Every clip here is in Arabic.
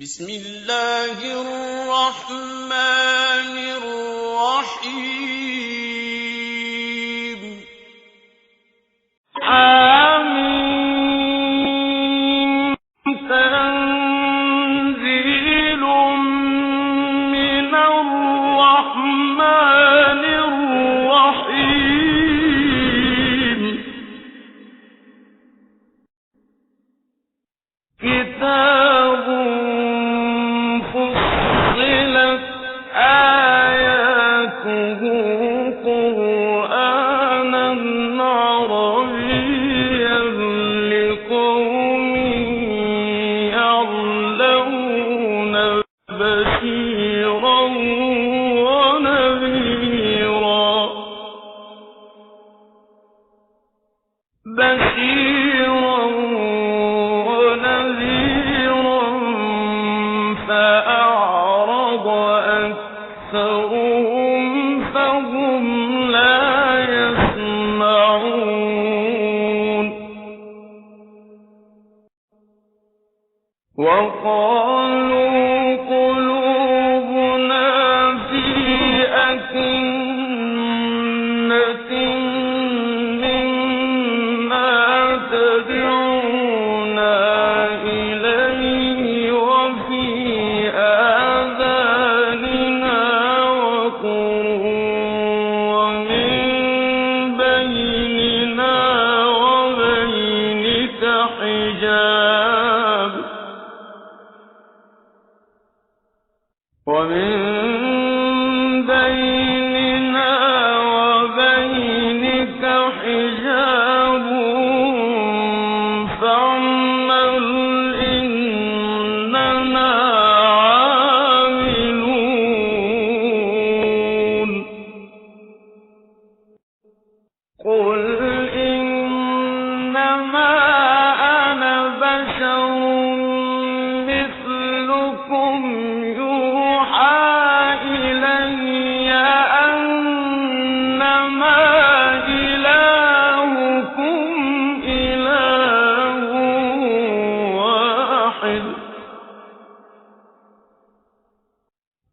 بسم الله الرحمن الرحيم حميم تنزيل من الرحمن الرحيم كتاب فصلت آياته قرآنا عربيا لقوم يعلمون بشيرا ونذيرا فأعرض أكثرهم فهم لا يسمعون وقالوا قلوبنا في أكنة مما تدعونا إليه وفي آذاننا وقر ومن بيننا وبينك حجاب فاعمل إننا عاملون قل إنما أنا بشر مثلكم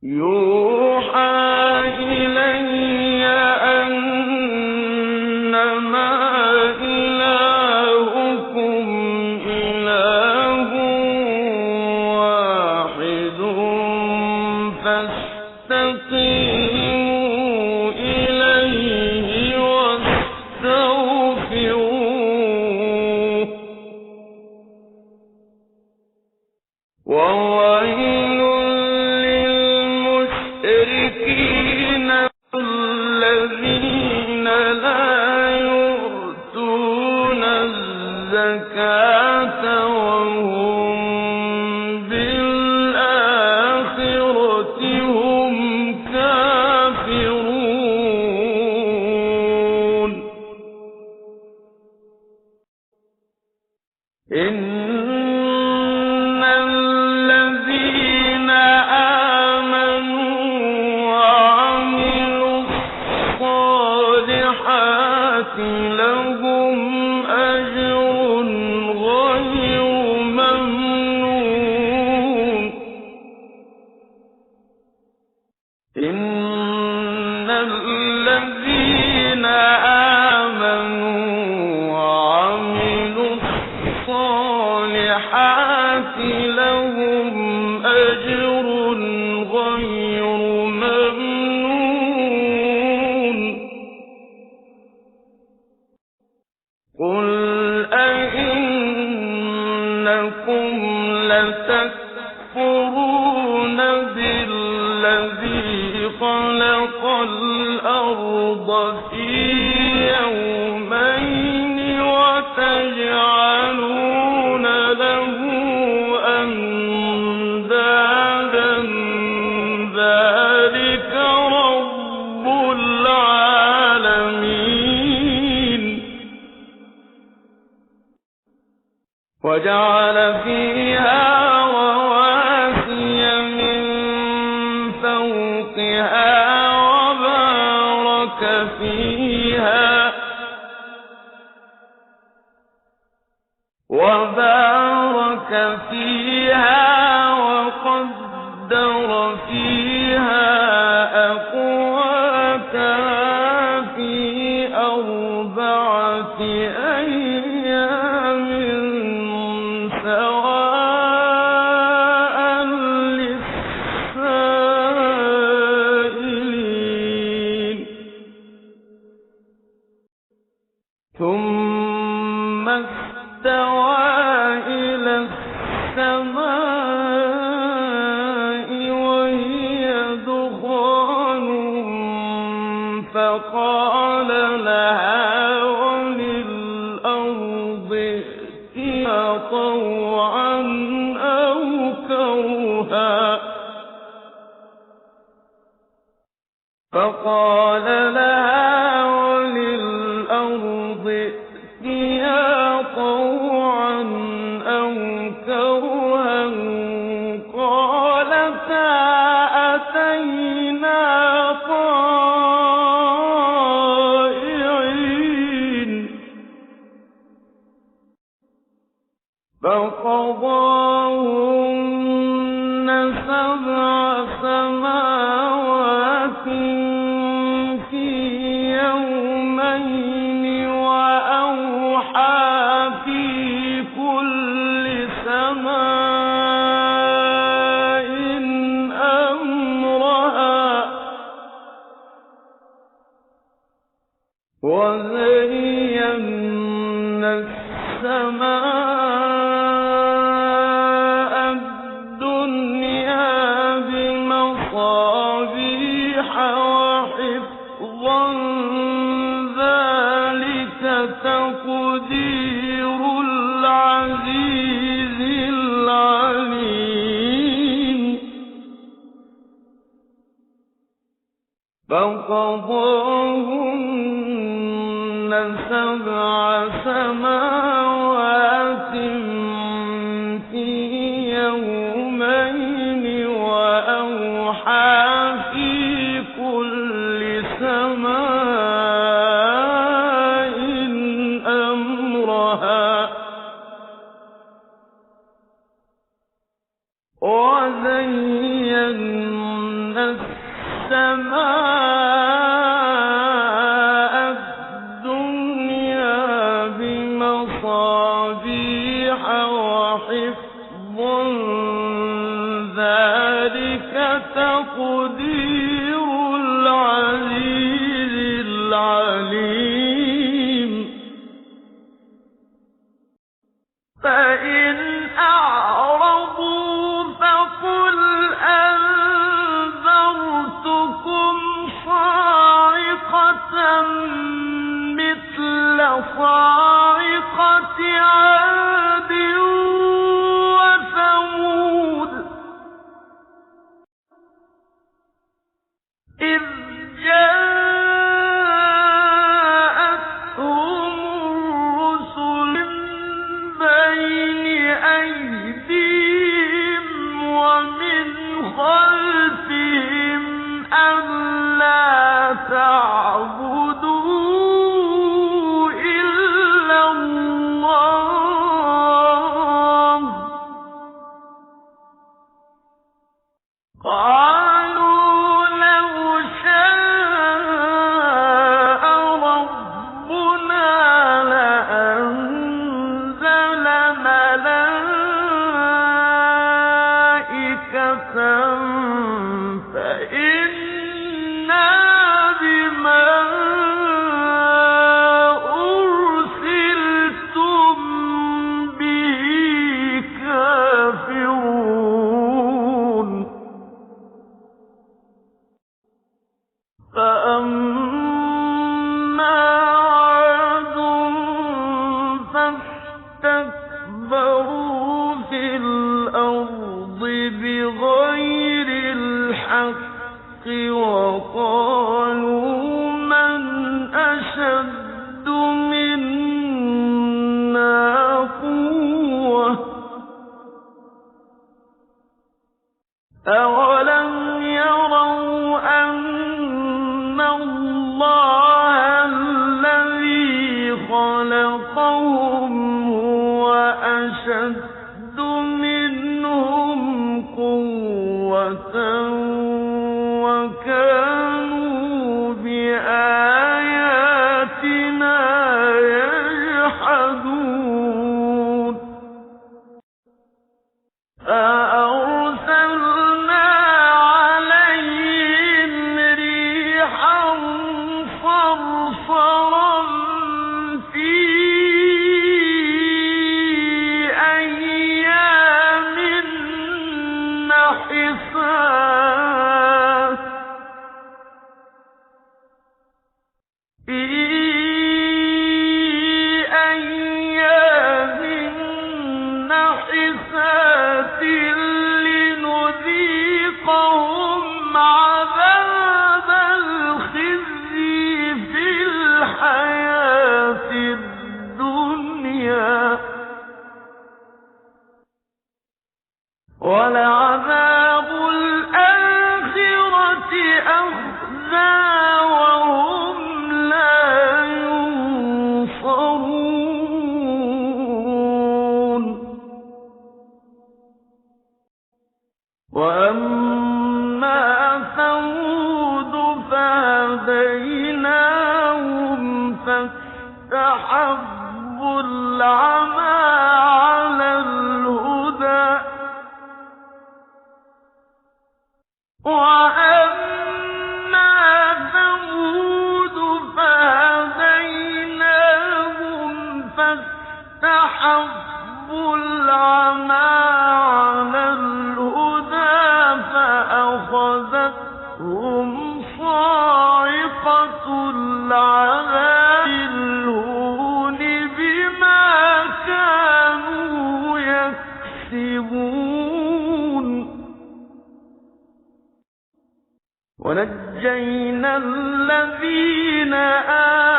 يوحى إلي أنما إلهكم إله واحد فاستقيموا إليه واستغفروه وويل للمشركين الذين لا يؤتون الزكاة وهم بالآخرة هم كافرون إن الذين آمنوا وعملوا الصالحات لهم أجر غير ممنون إن الذين آمنوا وعملوا الصالحات لهم أجر غير ممنون قل أئنكم لتكفرون بالذي خلق الأرض في يومين وتجعلون له أندادا ذلك رب العالمين وجعل فيها رواسي من فوقها وبارك فيها وقال قدر فيها أقواتها في أربعة أيام سواء للسائلين ثم استوى إلى السماء وهي دخان فقال لها وللأرض ائتيا طوعا أو كرها فقال لها وللأرض ائتيا طوعا أو كرها قالتا أتينا طائعين فقضاهن سبع سماوات في يومين وأوحى في كل سماء أمرها وزينا السماء الدنيا بمصابيح وحفظا ذلك تقدير العزيز العليم فقضاهن سبع سماوات في يومين وأوحى في كل سماء أمرها وزينا السماء الدنيا بمصابيح وحفظا ذلك تقدير العزيز العليم فإن أعرضوا فقل أنذرتكم صاعقة مثل صاعقة عاد وثمود إذ جاءتهم الرسل من بين أيديهم ومن خلفهم ألا تعبدوا إلا الله قالوا لو شاء ربنا لأنزل ملائكة فإنا بما أرسلتم به كافرون فأما عاد فاستكبروا في الأرض بغير الحق وقالوا من أشد منا قوة أولم يروا أن الله الذي خلقهم هو أشد منهم قوة وكانوا بآياتنا يجحدون فأرسلنا عليهم ريحا صرصرا في أيام نحسات لنذيقهم عذاب الخزي في الحياة الدنيا ولعذاب الآخرة أخزى وهم لا ينصرون وأما ثمود فهديناهم فاستحبوا العمى على الهدى وأما ثمود فهديناهم فاستحبوا العمى على الهدى فأخذتهم صاعقة العذاب الهون بما كانوا يكسبون ونجينا الذين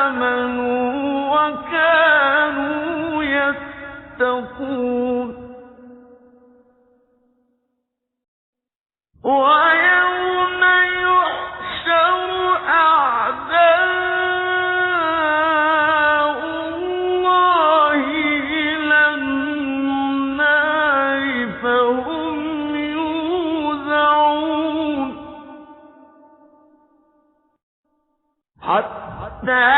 آمنوا وكانوا يتقون ويوم يحشر أعداء الله إلى النار فهم يوزعون حتى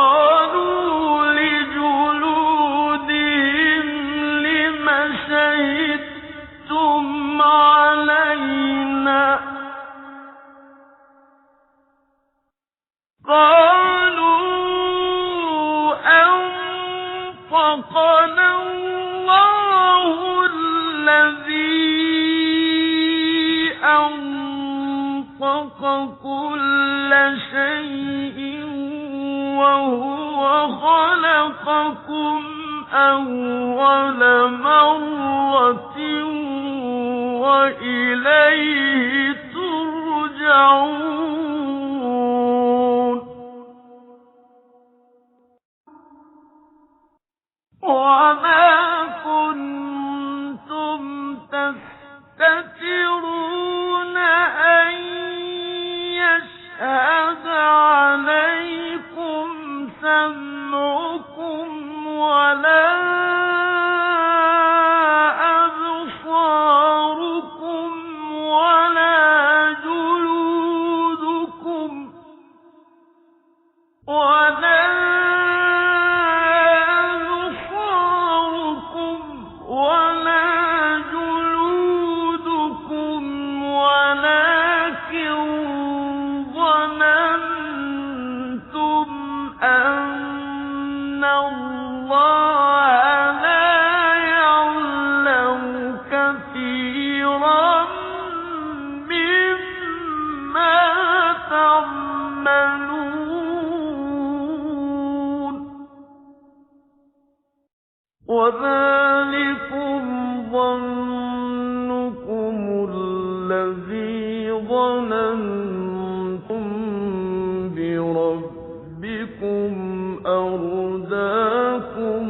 وقالوا لجلودهم لم شهدتم علينا قالوا أنطقنا الله الذي أنطق كل شيء وهو خلقكم أول مرة وإليه ترجعون وما كنتم تستترون أن يشهد عليكم سمعكم ولا أبصاركم ولا جلودكم الذي ظننتم بربكم أرداكم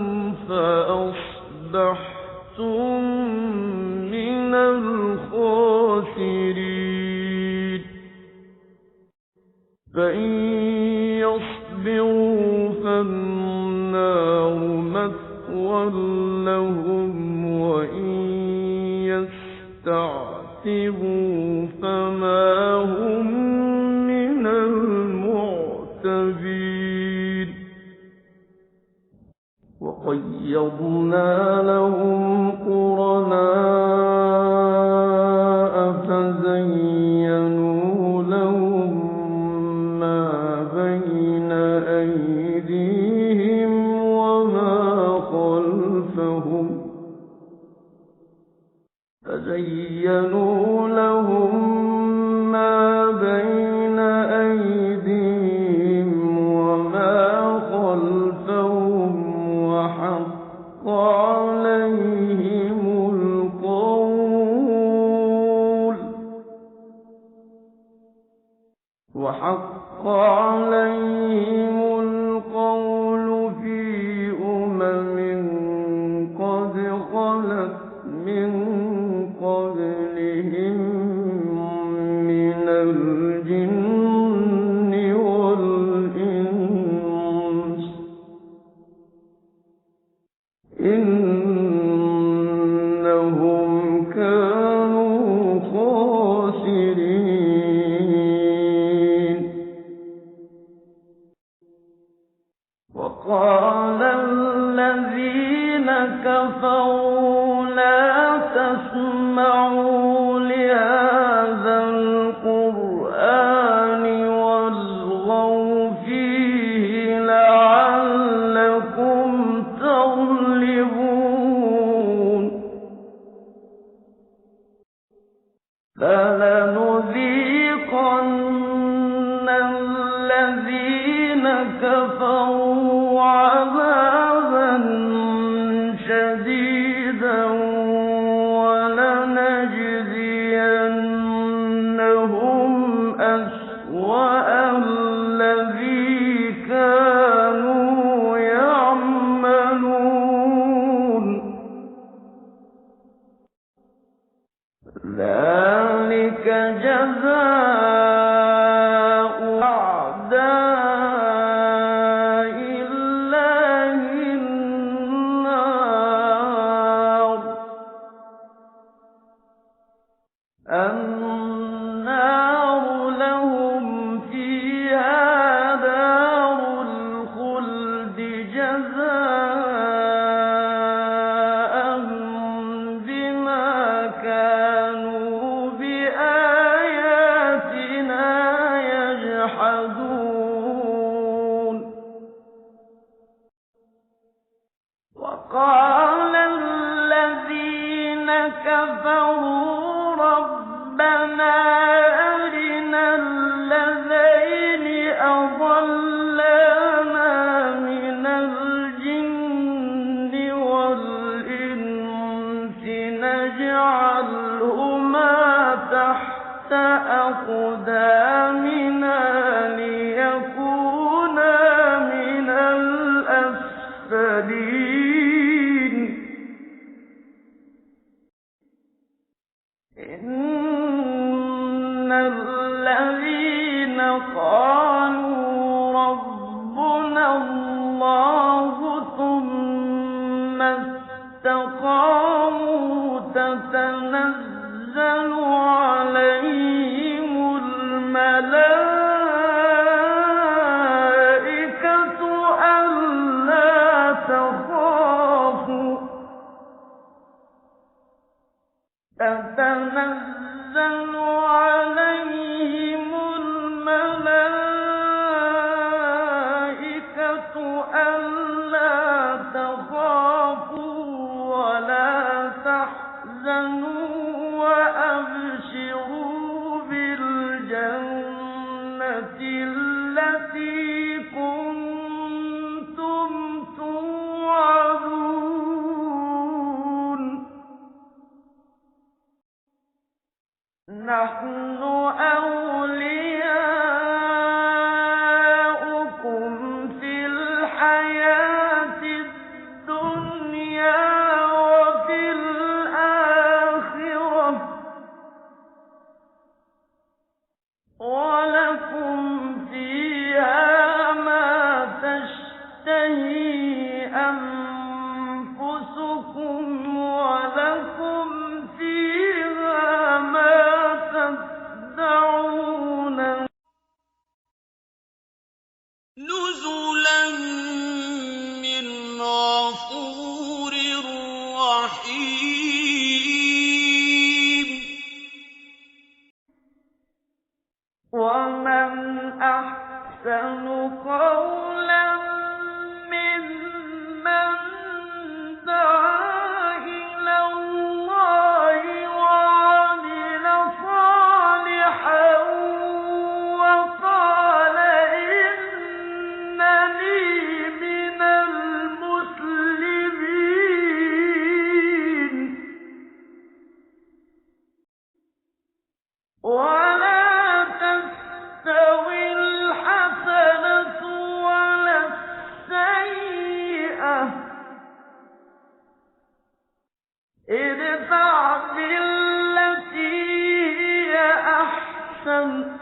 فأصبحتم من الخاسرين فإن يصبروا فالنار مثوى لهم وإن يستعتبوا فما هم من المعتبين وقيضنا لهم قرناء فزينوا لهم ما بين أيديهم وما خلفهم وحق عليهم القول في قد خلت من قبلهم من الجن والإنس إنهم كانوا خاسرين وقال الذين كفروا لا تسمعوا لهذا القرآن والغوا فيه لعلكم تغلبون فلنذيقن الذين كفروا عذابا شديدا ولنجزينهم أسوأ الذي كانوا يعملون ذلك جزاء أعداء الله النار لهم فيها دار الخلد جزاء بما كانوا بآياتنا يجحدون وقال الذين كفروا ربنا أرنا الذين أضلانا من الجن والإنس نجعلهما تحت أقدامنا ليكونا من الأسفلين إن الذين قالوا ربنا الله ثم استقاموا تتنزل عليهم الملائكة ألا تخافوا تتنزل عليهم الملائكة ألا تخافوا ولا تحزنوا وأبشروا بالجنة التي كنتم توعدون نحن أولياؤكم في الحياة الدنيا وفي الآخرة ولكم فيها ما تشتهي أنفسكم ولكم فيها ما تدعون نزلا من غفور رحيم. ومن أحسن قولا ممن دعا إلى الله وعمل صالحا وقال إنني من المسلمين ولا تستوي الحسنة ولا السيئة ادفع بالتي هي أحسن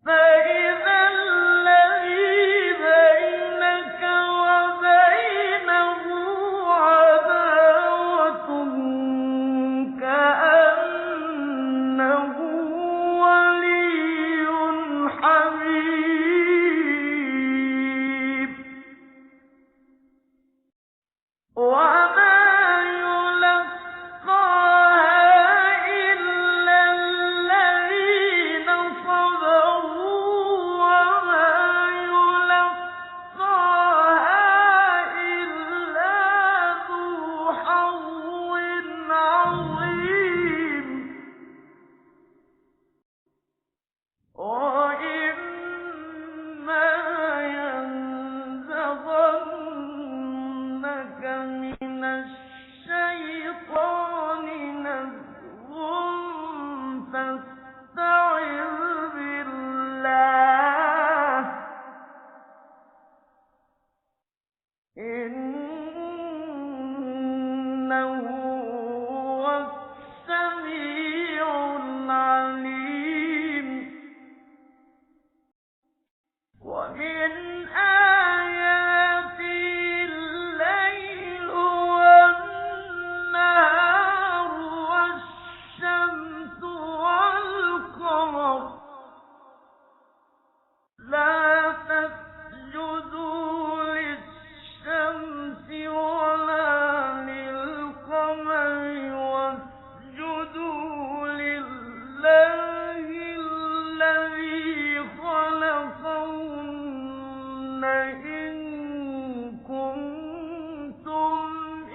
فإذا الذي بينك وبينه عداوة كأنه ولي حميم وما يلقاها إلا الذين صبروا وما يلقاها إلا ذو حظ عظيم وإما ينزغنك من الشيطان نزغ فاستعذ بالله إنه هو السميع العليم ومن آياته الليل والنهار والشمس والقمر لا تسجدوا للشمس ولا للقمر واسجدوا لله الذي خلقهن إن كنتم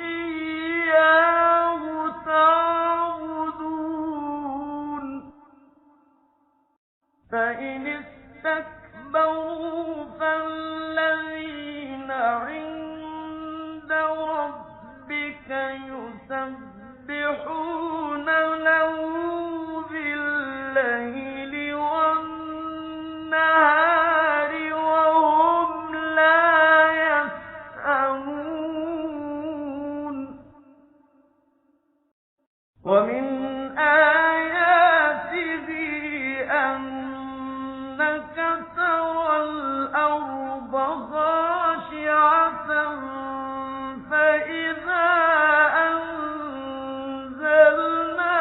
إياه تعبدون فإن استكبروا فالذين عند ربك يسبحون له بالليل والنهار وهم لا يسأمون ومن آياته أنك ترى الأرض خاشعة فإذا أنزلنا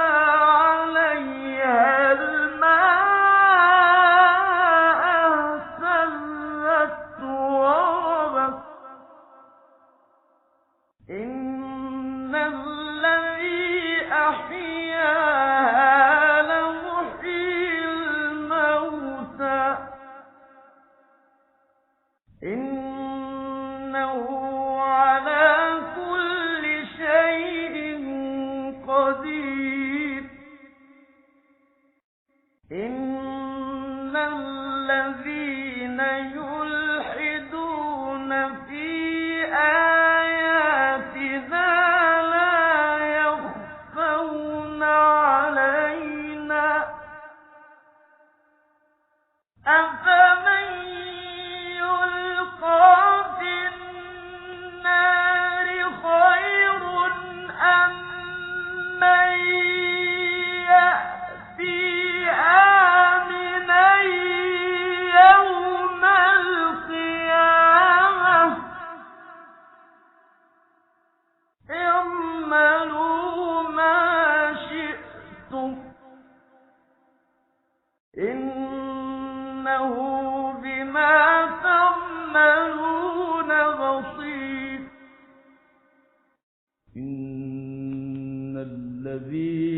عليها الماء اهتزت وربت إن الذي أحياها لمحيي الموتى إنه على كل شيء قدير إن الذين يلحدون في آياتنا لا يخفون عنه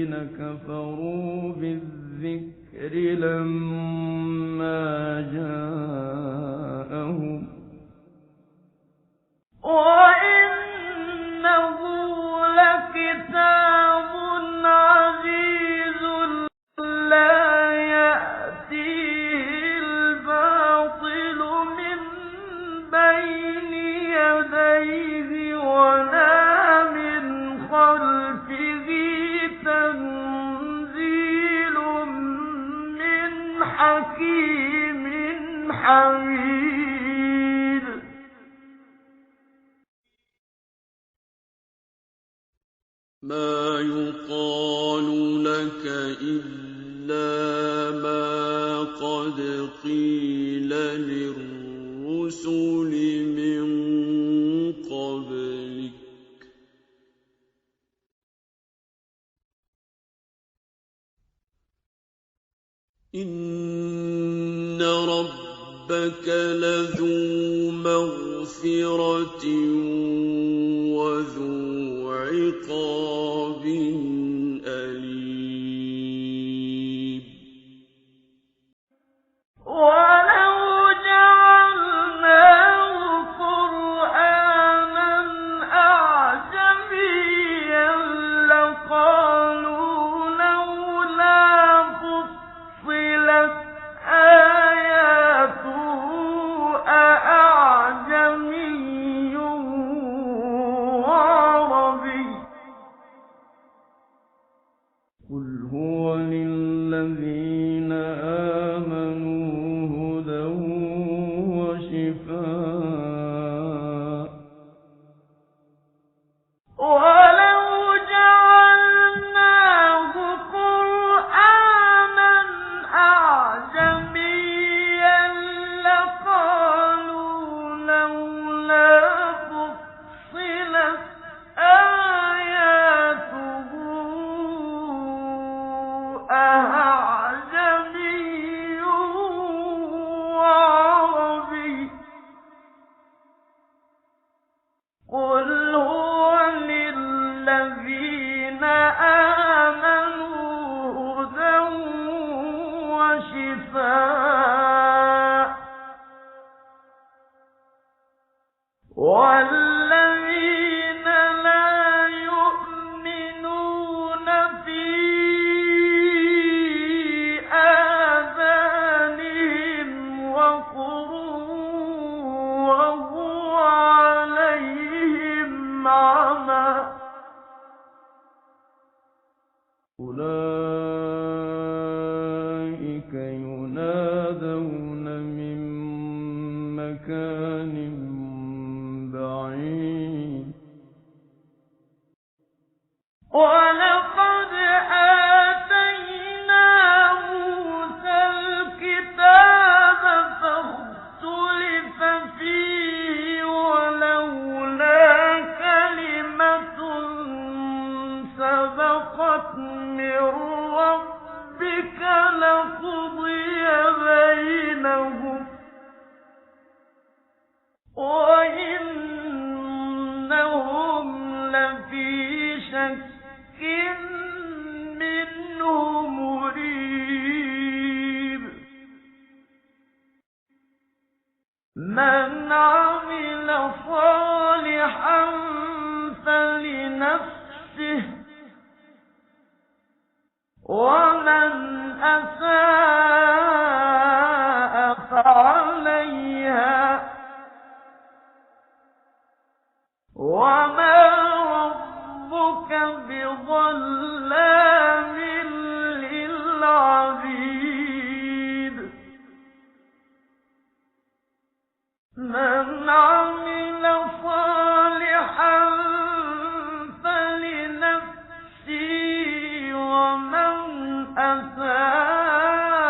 الذين كفروا بالذكر لما جاءهم وإنه لكتاب عزيز لا يأتيه الباطل من بين يديه ولا من خلفه تنزيل من حكيم حميد ما يقال لك إلا ما قد قيل للرسل من قبلك إن ربك لذو مغفرة وذو عقاب أليم ولو جعلناه قرآنا أعجميا لقالوا لولا فصلت آياته أأعجمي وعربي قل هو للذين آمنوا هدى وشفاء ولو جعلناه قرآنا أعجميا لقالوا لولا فصلت آياته أعجمي وعربي قل هو للذين آمنوا هدى وشفاء والذين لا يؤمنون في آذانهم وقر وهو عليهم عمى أولئك ينادون من مكان بعيد ولقد آتينا موسى الكتاب فاختلف فيه ولولا كلمة سبقت من ربك لقضي بينهم وإنهم لفي شك منه مريب من عمل صالحا فلنفسه ومن أساء فعليها وما ربك بظلام للعبيد من عمل صالحا فلنفسه ومن أساء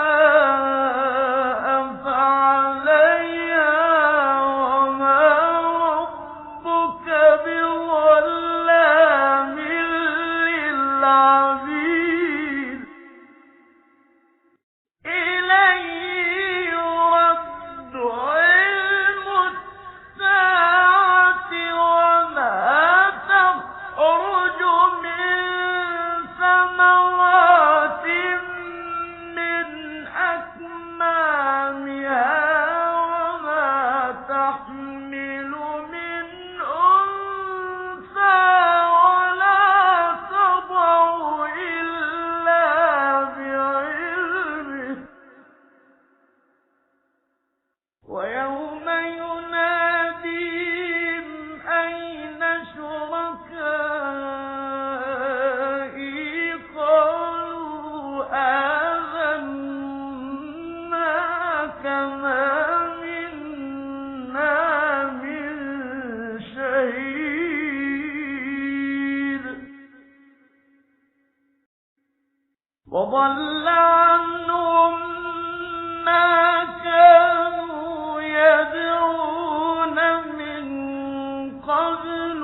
وضل عنهم ما كانوا يدعون من قبل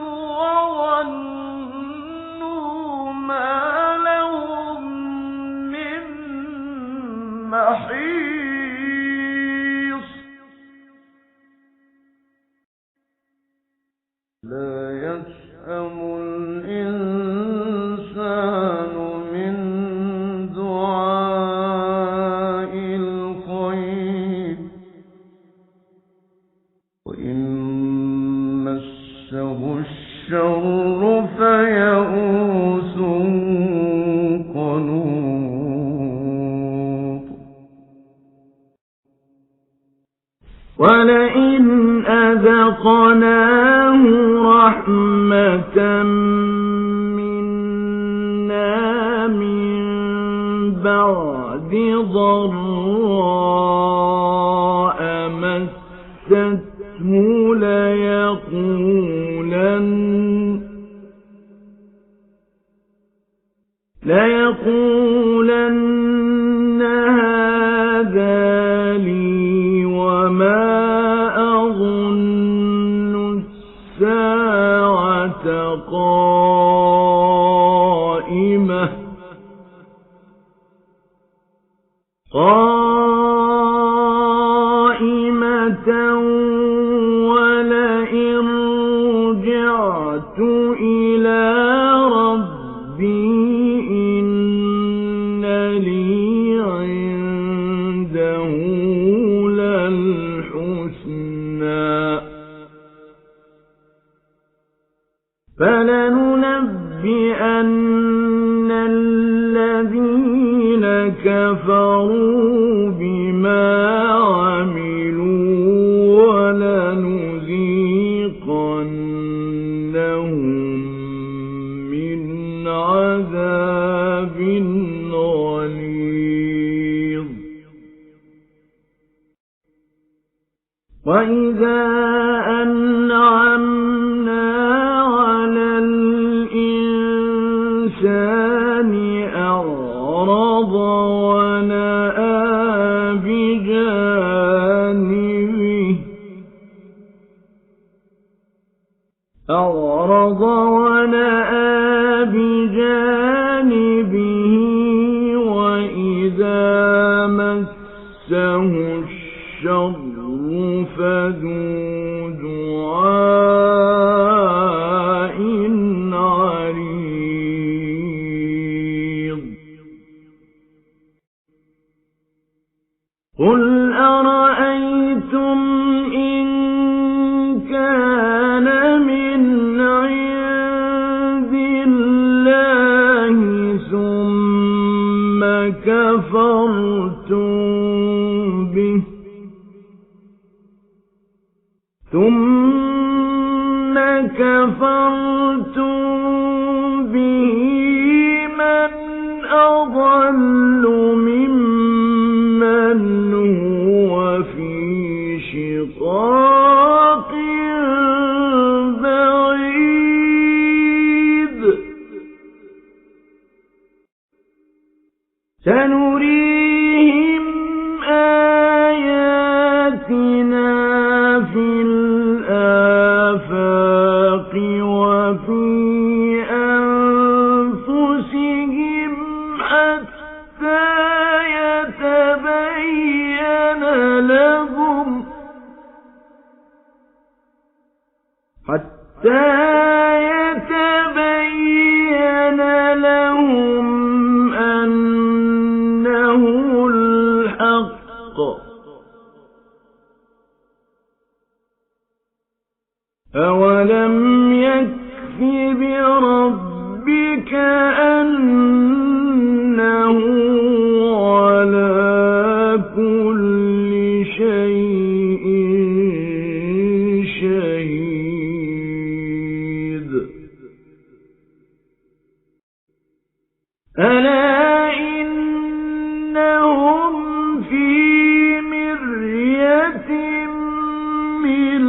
وظنوا ما لهم من محيص لا يسأم الإنسان من دعاء الخير وإن مسه الشر فيئوس قنوط ولئن أذقناه رحمة منا من بعد ضراء مسته ليقولن هذا لي وما أظن الساعة قائمة ولئن رجعت إلى ربي إن لي عنده للحسنى فلننبئن الذين كفروا بما عملوا ولنذيقنهم من عذاب غليظ وإذا أنعمنا على الإنسان أعرض ونأى بجانبه وإذا مسه الشر فذو دعاء عريض قل أرأيتم إن كان من عند الله ثم كفرتم به من أضل ممن هو في شقاق بعيد سنريهم آياتنا في الآفاق وفي أنفسهم حتى يتبين لهم أنه الحق أولم يكف بربك أنه على كل شيء شهيد ألا إنهم في مرية من